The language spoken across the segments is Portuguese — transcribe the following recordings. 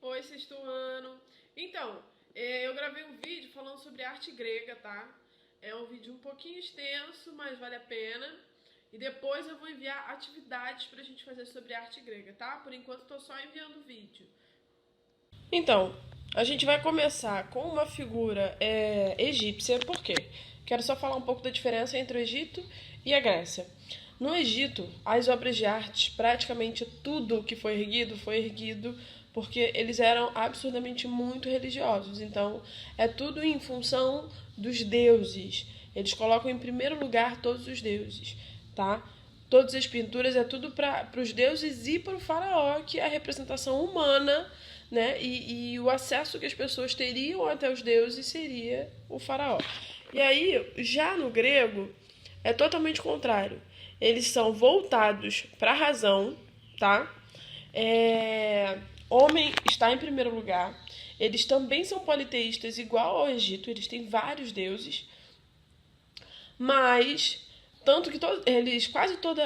Oi, sexto ano. Então, eu gravei um vídeo falando sobre arte grega, tá? É um vídeo um pouquinho extenso, mas vale a pena. E depois eu vou enviar atividades pra gente fazer sobre arte grega, tá? Por enquanto tô só enviando o vídeo. Então, a gente vai começar com uma figura egípcia, por quê? Quero só falar um pouco da diferença entre o Egito e a Grécia. No Egito, as obras de arte, praticamente tudo que foi erguido porque eles eram absurdamente muito religiosos. Então, é tudo em função dos deuses. Eles colocam em primeiro lugar todos os deuses, tá? Todas as pinturas é tudo para os deuses e para o faraó, que é a representação humana, né? E o acesso que as pessoas teriam até os deuses seria o faraó. E aí, já no grego, é totalmente contrário. Eles são voltados para a razão, tá? Homem está em primeiro lugar. Eles também são politeístas, igual ao Egito. Eles têm vários deuses. Mas, tanto que eles quase todo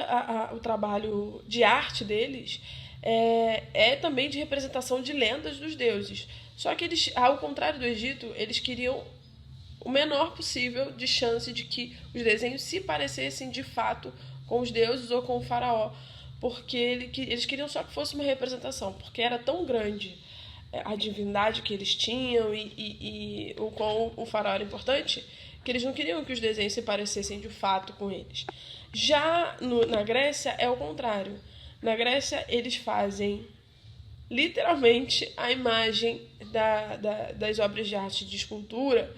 o trabalho de arte deles é também de representação de lendas dos deuses. Só que eles, ao contrário do Egito, eles queriam o menor possível de chance de que os desenhos se parecessem de fato com os deuses ou com o faraó, porque eles queriam só que fosse uma representação, porque era tão grande a divindade que eles tinham e o quão o faraó era importante, que eles não queriam que os desenhos se parecessem de fato com eles. Já na Grécia é o contrário. Na Grécia eles fazem literalmente a imagem das obras de arte de escultura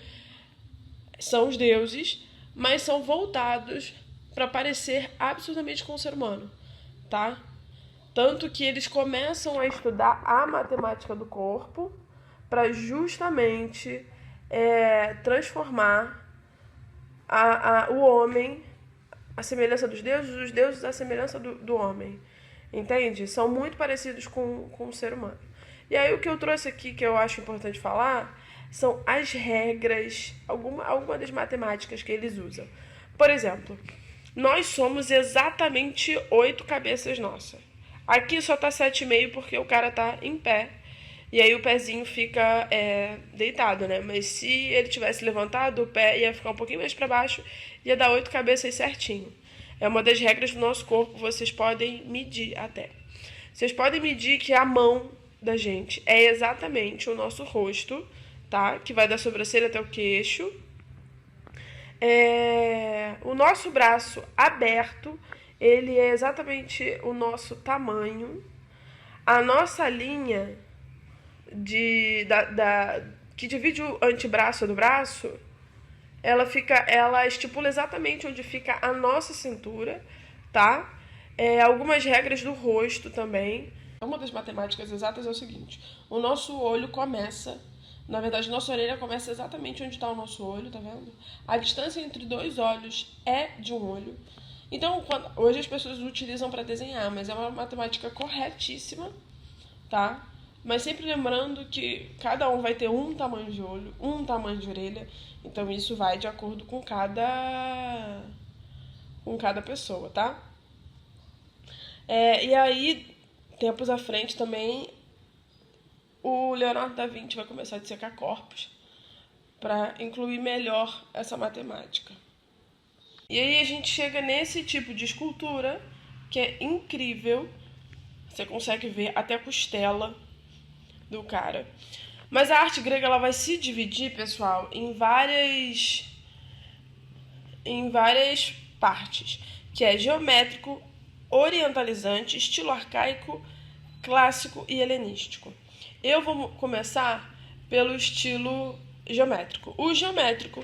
são os deuses, mas são voltados para parecer absurdamente com o ser humano, tá? Tanto que eles começam a estudar a matemática do corpo para justamente transformar o homem à semelhança dos deuses, os deuses à semelhança do homem. Entende? São muito parecidos com o ser humano. E aí o que eu trouxe aqui, que eu acho importante falar, são as regras, alguma das matemáticas que eles usam. Por exemplo, nós somos exatamente 8 cabeças nossas. Aqui só tá 7,5 porque o cara tá em pé. E aí o pezinho fica deitado, né? Mas se ele tivesse levantado, o pé ia ficar um pouquinho mais para baixo, ia dar 8 cabeças certinho. É uma das regras do nosso corpo, vocês podem medir até. Vocês podem medir que a mão da gente é exatamente o nosso rosto, tá? Que vai da sobrancelha até o queixo. O nosso braço aberto, ele é exatamente o nosso tamanho. A nossa linha que divide o antebraço do braço, ela estipula exatamente onde fica a nossa cintura, tá? Algumas regras do rosto também. Uma das matemáticas exatas é o seguinte: o nosso olho começa, na verdade, nossa orelha começa exatamente onde está o nosso olho, tá vendo? A distância entre dois olhos é de um olho. Então, hoje as pessoas utilizam para desenhar, mas é uma matemática corretíssima, tá? Mas sempre lembrando que cada um vai ter um tamanho de olho, um tamanho de orelha, então isso vai de acordo com cada pessoa, tá? E aí, tempos à frente também, o Leonardo da Vinci vai começar a dissecar corpos para incluir melhor essa matemática. E aí a gente chega nesse tipo de escultura que é incrível. Você consegue ver até a costela do cara. Mas a arte grega ela vai se dividir, pessoal, em várias partes, que é geométrico, orientalizante, estilo arcaico, clássico e helenístico. Eu vou começar pelo estilo geométrico. O geométrico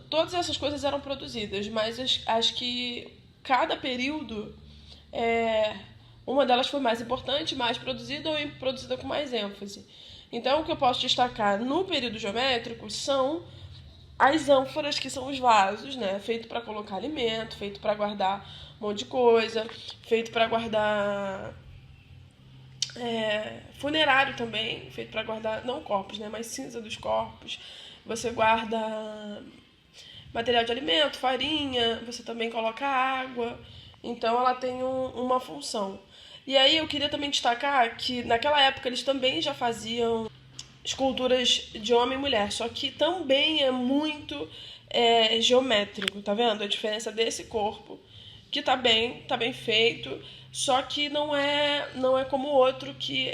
todas essas coisas eram produzidas, mas acho que cada período uma delas foi mais importante, mais produzida ou produzida com mais ênfase. Então, o que eu posso destacar no período geométrico são as ânforas, que são os vasos, né? Feito para colocar alimento, feito para guardar um monte de coisa, feito para guardar funerário também, feito para guardar, não corpos, né? Mas cinza dos corpos. Você guarda material de alimento, farinha, você também coloca água. Então, ela tem uma função. E aí eu queria também destacar que naquela época eles também já faziam esculturas de homem e mulher, só que também é muito geométrico, tá vendo? A diferença desse corpo, que tá bem feito, só que não é como o outro que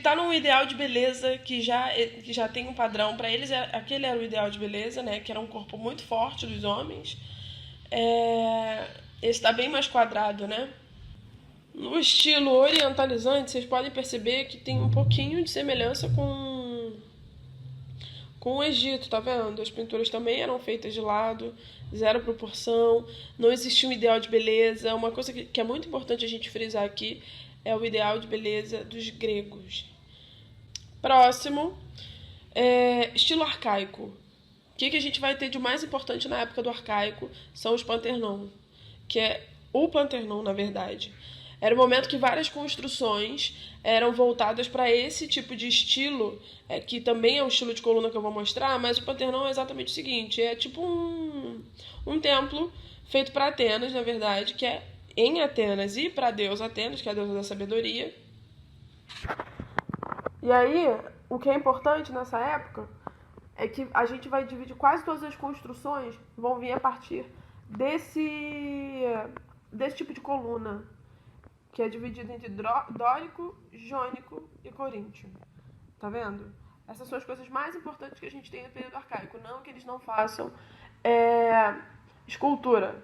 tá num ideal de beleza que já tem um padrão. Para eles, aquele era o ideal de beleza, né? Que era um corpo muito forte dos homens. Esse tá bem mais quadrado, né? No estilo orientalizante, vocês podem perceber que tem um pouquinho de semelhança com o Egito, tá vendo? As pinturas também eram feitas de lado, zero proporção, não existia um ideal de beleza. Uma coisa que é muito importante a gente frisar aqui é o ideal de beleza dos gregos. Próximo, estilo arcaico. O que a gente vai ter de mais importante na época do arcaico são os Panternon, que é o Panternon, na verdade. Era o momento que várias construções eram voltadas para esse tipo de estilo, que também é um estilo de coluna que eu vou mostrar, mas o Panternon é exatamente o seguinte, é tipo um templo feito para Atenas, na verdade, que é em Atenas e para a deusa Atenas, que é a deusa da sabedoria. E aí, o que é importante nessa época é que a gente vai dividir quase todas as construções, vão vir a partir desse tipo de coluna, que é dividido entre dórico, jônico e coríntio. Tá vendo? Essas são as coisas mais importantes que a gente tem no período arcaico. Não que eles não façam escultura,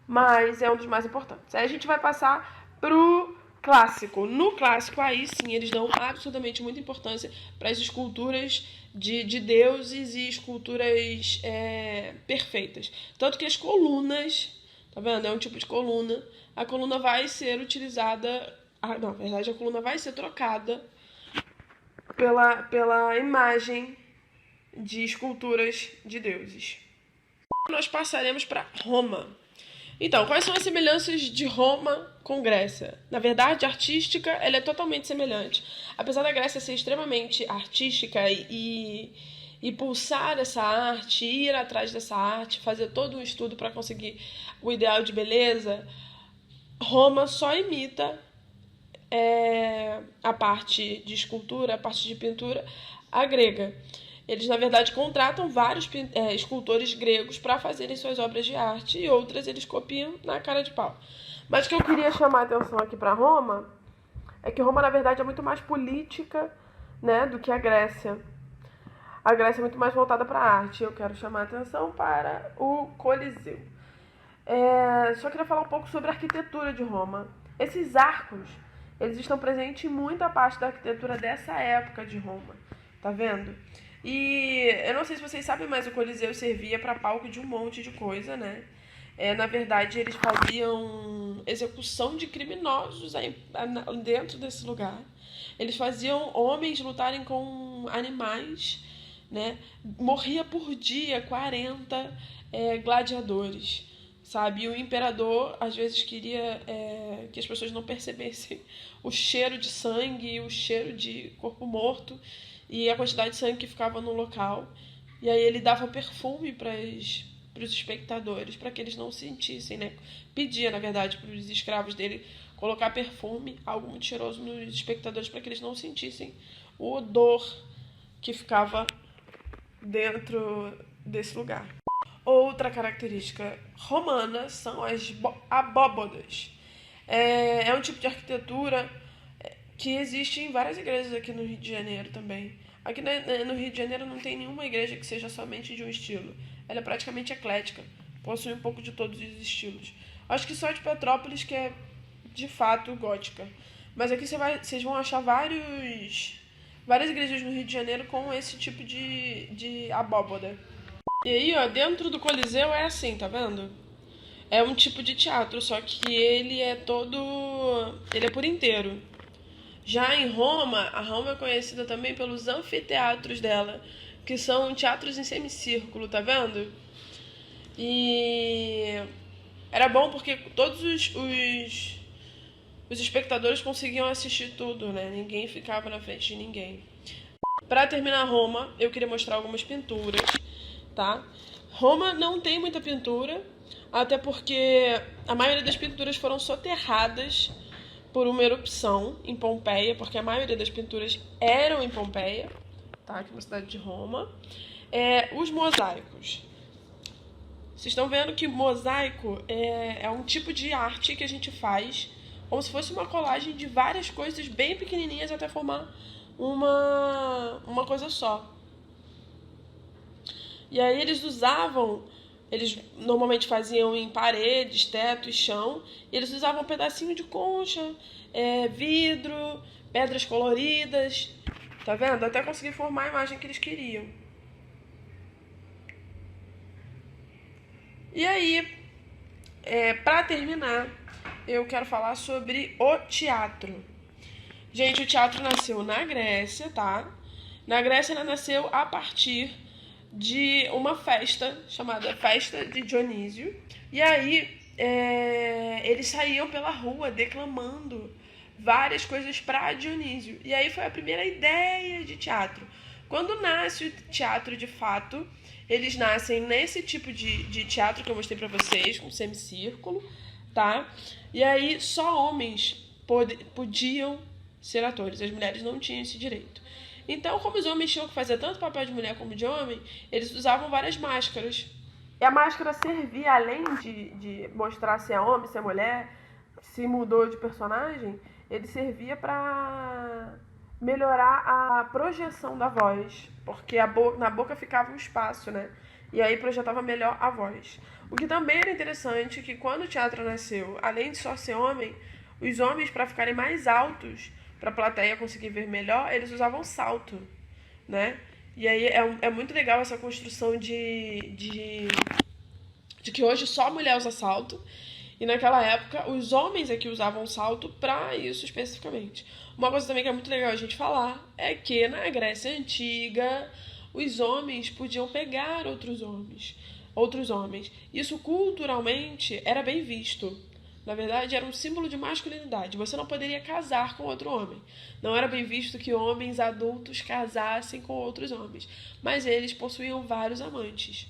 mas é um dos mais importantes. Aí a gente vai passar pro clássico. No clássico, aí sim, eles dão absolutamente muita importância para as esculturas de deuses e esculturas perfeitas. Tanto que as colunas, tá vendo? É um tipo de coluna. A coluna vai ser utilizada... na verdade, a coluna vai ser trocada pela imagem de esculturas de deuses. Nós passaremos para Roma. Então, quais são as semelhanças de Roma com Grécia? Na verdade, artística, ela é totalmente semelhante. Apesar da Grécia ser extremamente artística e pulsar essa arte, ir atrás dessa arte, fazer todo um estudo para conseguir o ideal de beleza, Roma só imita a parte de escultura, a parte de pintura, a grega. Eles, na verdade, contratam vários escultores gregos para fazerem suas obras de arte e outras eles copiam na cara de pau. Mas o que eu queria chamar a atenção aqui para Roma é que Roma, na verdade, é muito mais política, né, do que a Grécia. A Grécia é muito mais voltada para a arte. Eu quero chamar a atenção para o Coliseu. Só queria falar um pouco sobre a arquitetura de Roma. Esses arcos, eles estão presentes em muita parte da arquitetura dessa época de Roma. Tá vendo? E eu não sei se vocês sabem, mas o Coliseu servia para palco de um monte de coisa, né? Na verdade, eles faziam execução de criminosos dentro desse lugar. Eles faziam homens lutarem com animais, né? Morria por dia 40 gladiadores, sabe? E o imperador, às vezes, queria que as pessoas não percebessem o cheiro de sangue, o cheiro de corpo morto e a quantidade de sangue que ficava no local. E aí ele dava perfume para os espectadores, para que eles não sentissem, né? Pedia, na verdade, para os escravos dele colocar perfume, algo muito cheiroso, nos espectadores, para que eles não sentissem o odor que ficava dentro desse lugar. Outra característica romana são as abóbodas. É um tipo de arquitetura que existe em várias igrejas aqui no Rio de Janeiro também. Aqui no Rio de Janeiro não tem nenhuma igreja que seja somente de um estilo. Ela é praticamente eclética, possui um pouco de todos os estilos. Acho que só de Petrópolis que é de fato gótica. Mas aqui vocês vão achar várias igrejas no Rio de Janeiro com esse tipo de abóboda. E aí, ó, dentro do Coliseu é assim, tá vendo? É um tipo de teatro, só que ele é por inteiro. Já em Roma, a Roma é conhecida também pelos anfiteatros dela, que são teatros em semicírculo, tá vendo? E era bom porque todos os espectadores conseguiam assistir tudo, né? Ninguém ficava na frente de ninguém. Para terminar Roma, eu queria mostrar algumas pinturas, tá? Roma não tem muita pintura, até porque a maioria das pinturas foram soterradas por uma erupção em Pompeia, porque a maioria das pinturas eram em Pompeia, tá? Aqui na cidade de Roma. Os mosaicos. Vocês estão vendo que mosaico é um tipo de arte que a gente faz como se fosse uma colagem de várias coisas bem pequenininhas até formar uma coisa só. E aí eles normalmente faziam em paredes, teto e chão, e eles usavam um pedacinho de concha, vidro, pedras coloridas, tá vendo? Até conseguir formar a imagem que eles queriam. E aí, para terminar, eu quero falar sobre o teatro. Gente, o teatro nasceu na Grécia, tá? Na Grécia, ela nasceu a partir de uma festa chamada Festa de Dionísio. E aí, eles saíam pela rua declamando várias coisas para Dionísio. E aí foi a primeira ideia de teatro. Quando nasce o teatro de fato, eles nascem nesse tipo de teatro que eu mostrei pra vocês, com semicírculo, tá? E aí só homens podiam ser atores, as mulheres não tinham esse direito. Então, como os homens tinham que fazer tanto papel de mulher como de homem, eles usavam várias máscaras. E a máscara servia, além de mostrar se é homem, se é mulher, se mudou de personagem, ele servia pra melhorar a projeção da voz, porque na boca ficava um espaço, né? E aí projetava melhor a voz. O que também era interessante que quando o teatro nasceu, além de só ser homem, os homens, para ficarem mais altos, para a plateia conseguir ver melhor, eles usavam salto, né? E aí é muito legal essa construção de que hoje só a mulher usa salto. E naquela época, os homens é que usavam salto para isso especificamente. Uma coisa também que é muito legal a gente falar é que na Grécia Antiga, os homens podiam pegar outros homens. Isso culturalmente era bem visto. Na verdade, era um símbolo de masculinidade. Você não poderia casar com outro homem. Não era bem visto que homens adultos casassem com outros homens. Mas eles possuíam vários amantes,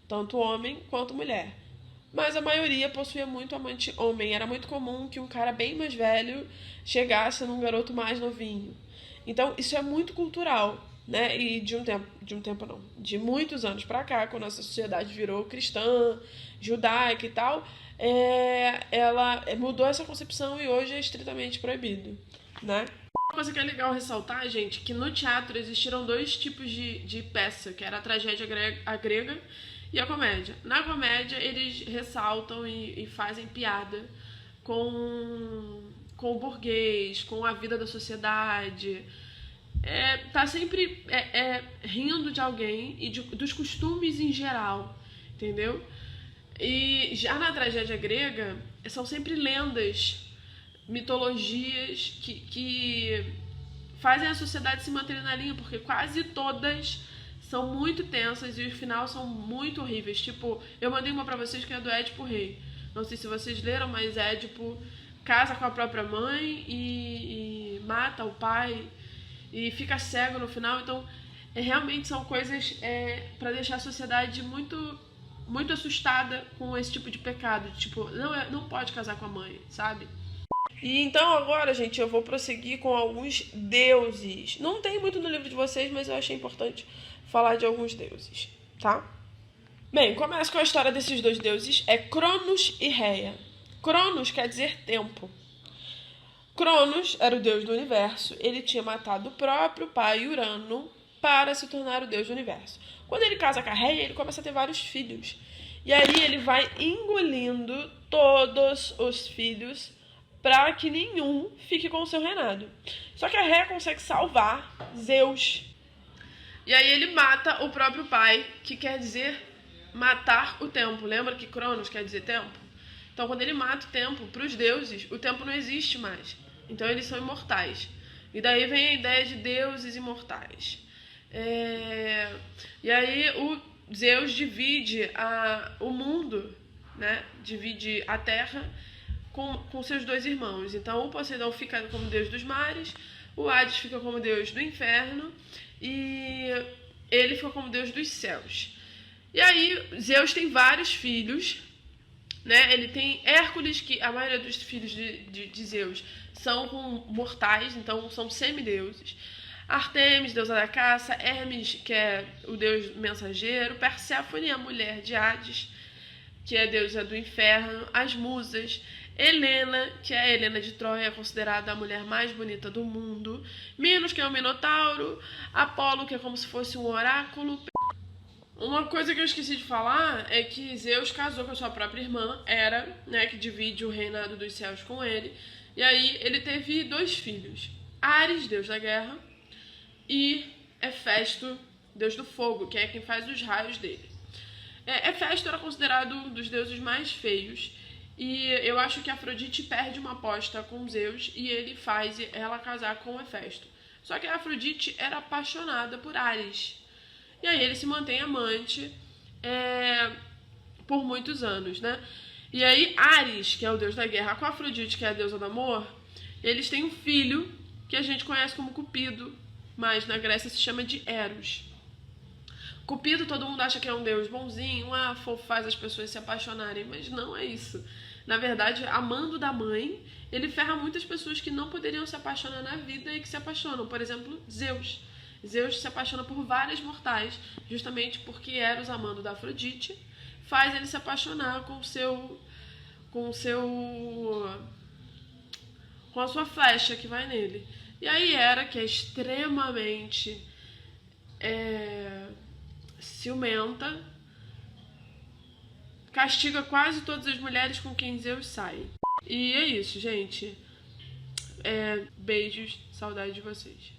tanto homem quanto mulher. Mas a maioria possuía muito amante homem. Era muito comum que um cara bem mais velho chegasse num garoto mais novinho. Então, isso é muito cultural, né? E de muitos anos pra cá, quando a nossa sociedade virou cristã, judaica e tal, ela mudou essa concepção e hoje é estritamente proibido, né? Uma coisa que é legal ressaltar, gente, que no teatro existiram dois tipos de peça, que era a tragédia grega e a comédia. Na comédia, eles ressaltam e fazem piada com o burguês, com a vida da sociedade. Tá sempre rindo de alguém e dos costumes em geral, entendeu? E já na tragédia grega, são sempre lendas, mitologias que fazem a sociedade se manter na linha, porque quase todas são muito tensas e os finais são muito horríveis. Tipo, eu mandei uma pra vocês que é do Édipo Rei. Não sei se vocês leram, mas Édipo casa com a própria mãe e mata o pai e fica cego no final. Então, realmente são coisas pra deixar a sociedade muito, muito assustada com esse tipo de pecado. Tipo, não pode casar com a mãe, sabe? E então agora, gente, eu vou prosseguir com alguns deuses. Não tem muito no livro de vocês, mas eu achei importante falar de alguns deuses, tá? Bem, começa com a história desses dois deuses, Cronos e Reia. Cronos quer dizer tempo. Cronos era o deus do universo, ele tinha matado o próprio pai Urano para se tornar o deus do universo. Quando ele casa com a Reia, ele começa a ter vários filhos. E aí ele vai engolindo todos os filhos para que nenhum fique com o seu reinado. Só que a Reia consegue salvar Zeus. E aí ele mata o próprio pai, que quer dizer matar o tempo. Lembra que Cronos quer dizer tempo? Então, quando ele mata o tempo, para os deuses, o tempo não existe mais. Então, eles são imortais. E daí vem a ideia de deuses imortais. E aí o Zeus divide o mundo, né? Divide a terra com seus dois irmãos. Então, o Poseidon fica como deus dos mares, o Hades fica como deus do inferno e ele fica como deus dos céus. E aí, Zeus tem vários filhos né? Ele tem Hércules, que a maioria dos filhos de Zeus são mortais, então são semideuses. Artemis, deusa da caça, Hermes, que é o deus mensageiro, Perséfone, a mulher de Hades, que é a deusa do inferno, as musas, Helena, que é a Helena de Troia, considerada a mulher mais bonita do mundo, Minos, que é o Minotauro, Apolo, que é como se fosse um oráculo. Uma coisa que eu esqueci de falar é que Zeus casou com a sua própria irmã, Hera, né, que divide o reinado dos céus com ele, e aí ele teve 2 filhos, Ares, deus da guerra, e Hefesto, deus do fogo, que é quem faz os raios dele. Hefesto era considerado um dos deuses mais feios, e eu acho que Afrodite perde uma aposta com Zeus e ele faz ela casar com Hefesto. Só que a Afrodite era apaixonada por Ares. E aí ele se mantém amante por muitos anos, né? E aí Ares, que é o deus da guerra, com Afrodite, que é a deusa do amor, eles têm um filho que a gente conhece como Cupido, mas na Grécia se chama de Eros. Cupido todo mundo acha que é um deus bonzinho, fofo, faz as pessoas se apaixonarem, mas não é isso. Na verdade, amando da mãe, ele ferra muitas pessoas que não poderiam se apaixonar na vida e que se apaixonam. Por exemplo, Zeus. Zeus se apaixona por várias mortais, justamente porque Eros, amando da Afrodite, faz ele se apaixonar com a sua flecha que vai nele. E aí Hera, que é extremamente ciumenta, castiga quase todas as mulheres com quem Zeus sai. E é isso, gente. Beijos, saudade de vocês.